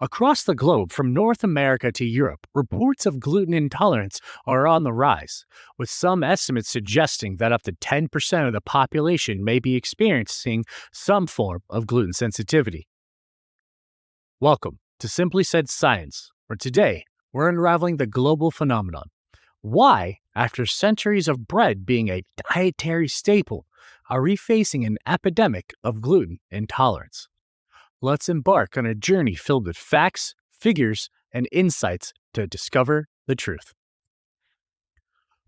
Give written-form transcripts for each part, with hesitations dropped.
Across the globe, from North America to Europe, reports of gluten intolerance are on the rise, with some estimates suggesting that up to 10% of the population may be experiencing some form of gluten sensitivity. Welcome to Simply Said Science, where today we're unraveling the global phenomenon. Why, after centuries of bread being a dietary staple, are we facing an epidemic of gluten intolerance? Let's embark on a journey filled with facts, figures, and insights to discover the truth.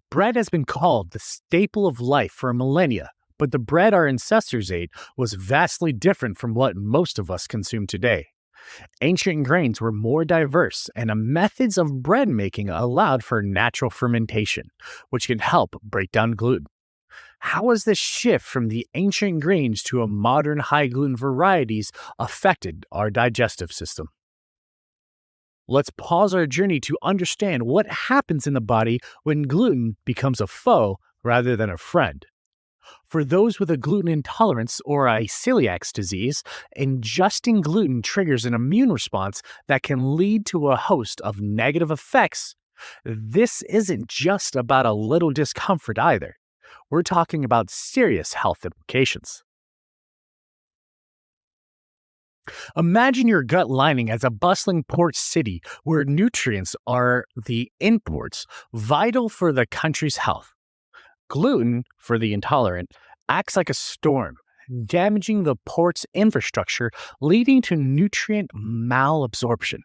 Bread has been called the staple of life for millennia, but the bread our ancestors ate was vastly different from what most of us consume today. Ancient grains were more diverse, and the methods of bread making allowed for natural fermentation, which can help break down gluten. How has this shift from the ancient grains to a modern high gluten varieties affected our digestive system? Let's pause our journey to understand what happens in the body when gluten becomes a foe rather than a friend. For those with a gluten intolerance or a celiac disease, ingesting gluten triggers an immune response that can lead to a host of negative effects. This isn't just about a little discomfort either. We're talking about serious health implications. Imagine your gut lining as a bustling port city where nutrients are the imports vital for the country's health. Gluten, for the intolerant, acts like a storm, damaging the port's infrastructure, leading to nutrient malabsorption.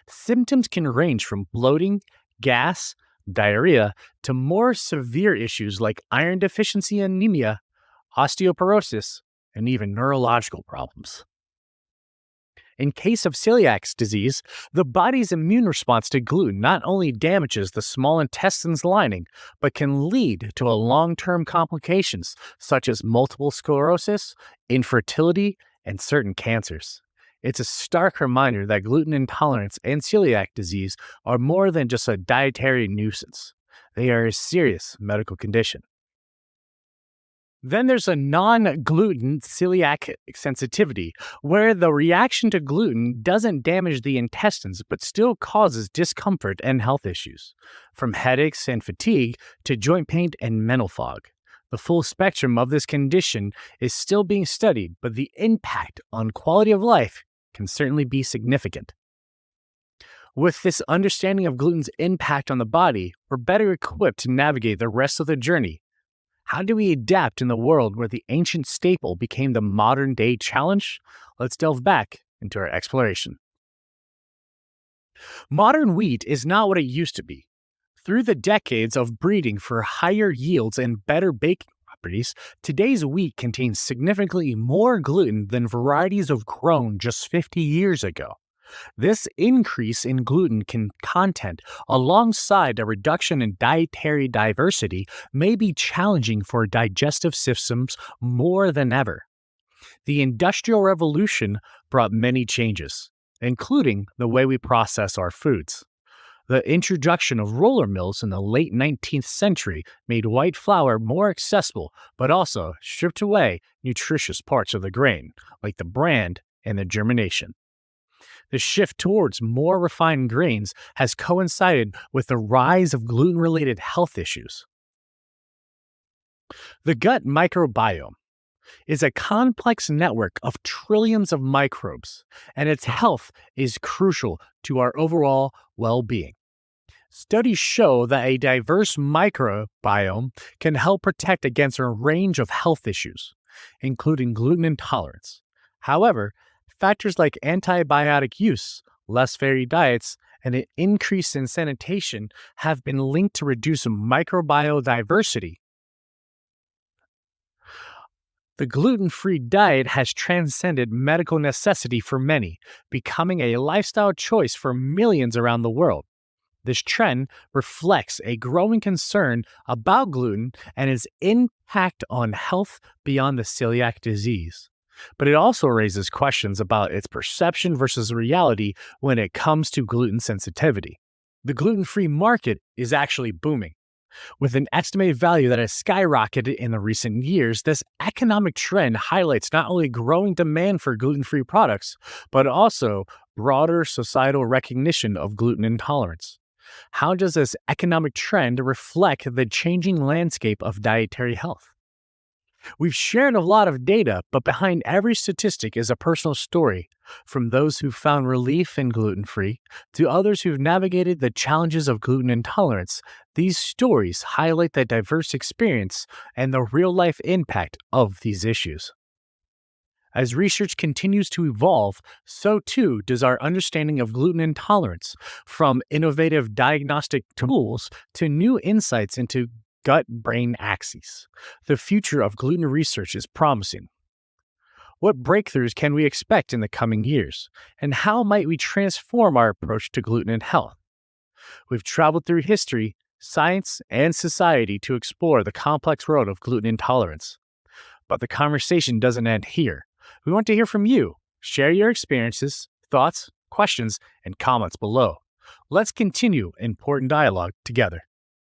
Symptoms can range from bloating, gas, diarrhea, to more severe issues like iron deficiency anemia, osteoporosis, and even neurological problems. In case of celiac disease, the body's immune response to gluten not only damages the small intestine's lining, but can lead to long-term complications such as multiple sclerosis, infertility, and certain cancers. It's a stark reminder that gluten intolerance and celiac disease are more than just a dietary nuisance. They are a serious medical condition. Then there's a non-gluten celiac sensitivity, where the reaction to gluten doesn't damage the intestines but still causes discomfort and health issues, from headaches and fatigue to joint pain and mental fog. The full spectrum of this condition is still being studied, but the impact on quality of life can certainly be significant. With this understanding of gluten's impact on the body, we're better equipped to navigate the rest of the journey. How do we adapt in the world where the ancient staple became the modern-day challenge? Let's delve back into our exploration. Modern wheat is not what it used to be. Through the decades of breeding for higher yields and better baking properties, today's wheat contains significantly more gluten than varieties of grown just 50 years ago. This increase in gluten content, alongside a reduction in dietary diversity, may be challenging for digestive systems more than ever. The Industrial Revolution brought many changes, including the way we process our foods. The introduction of roller mills in the late 19th century made white flour more accessible, but also stripped away nutritious parts of the grain, like the bran and the germination. The shift towards more refined grains has coincided with the rise of gluten-related health issues. The gut microbiome is a complex network of trillions of microbes, and its health is crucial to our overall well-being. Studies show that a diverse microbiome can help protect against a range of health issues, including gluten intolerance. However, factors like antibiotic use, less varied diets, and an increase in sanitation have been linked to reduce microbiome diversity. The gluten-free diet has transcended medical necessity for many, becoming a lifestyle choice for millions around the world. This trend reflects a growing concern about gluten and its impact on health beyond the celiac disease. But it also raises questions about its perception versus reality when it comes to gluten sensitivity. The gluten-free market is actually booming. With an estimated value that has skyrocketed in the recent years, this economic trend highlights not only growing demand for gluten free products, but also broader societal recognition of gluten intolerance. How does this economic trend reflect the changing landscape of dietary health? We've shared a lot of data, but behind every statistic is a personal story, from those who found relief in gluten free to others who've navigated the challenges of gluten intolerance. These stories highlight the diverse experience and the real life impact of these issues. As research continues to evolve, so too does our understanding of gluten intolerance, from innovative diagnostic tools to new insights into gut brain axes. The future of gluten research is promising. What breakthroughs can we expect in the coming years? And how might we transform our approach to gluten and health? We've traveled through history, science, and society to explore the complex world of gluten intolerance. But the conversation doesn't end here. We want to hear from you. Share your experiences, thoughts, questions, and comments below. Let's continue important dialogue together.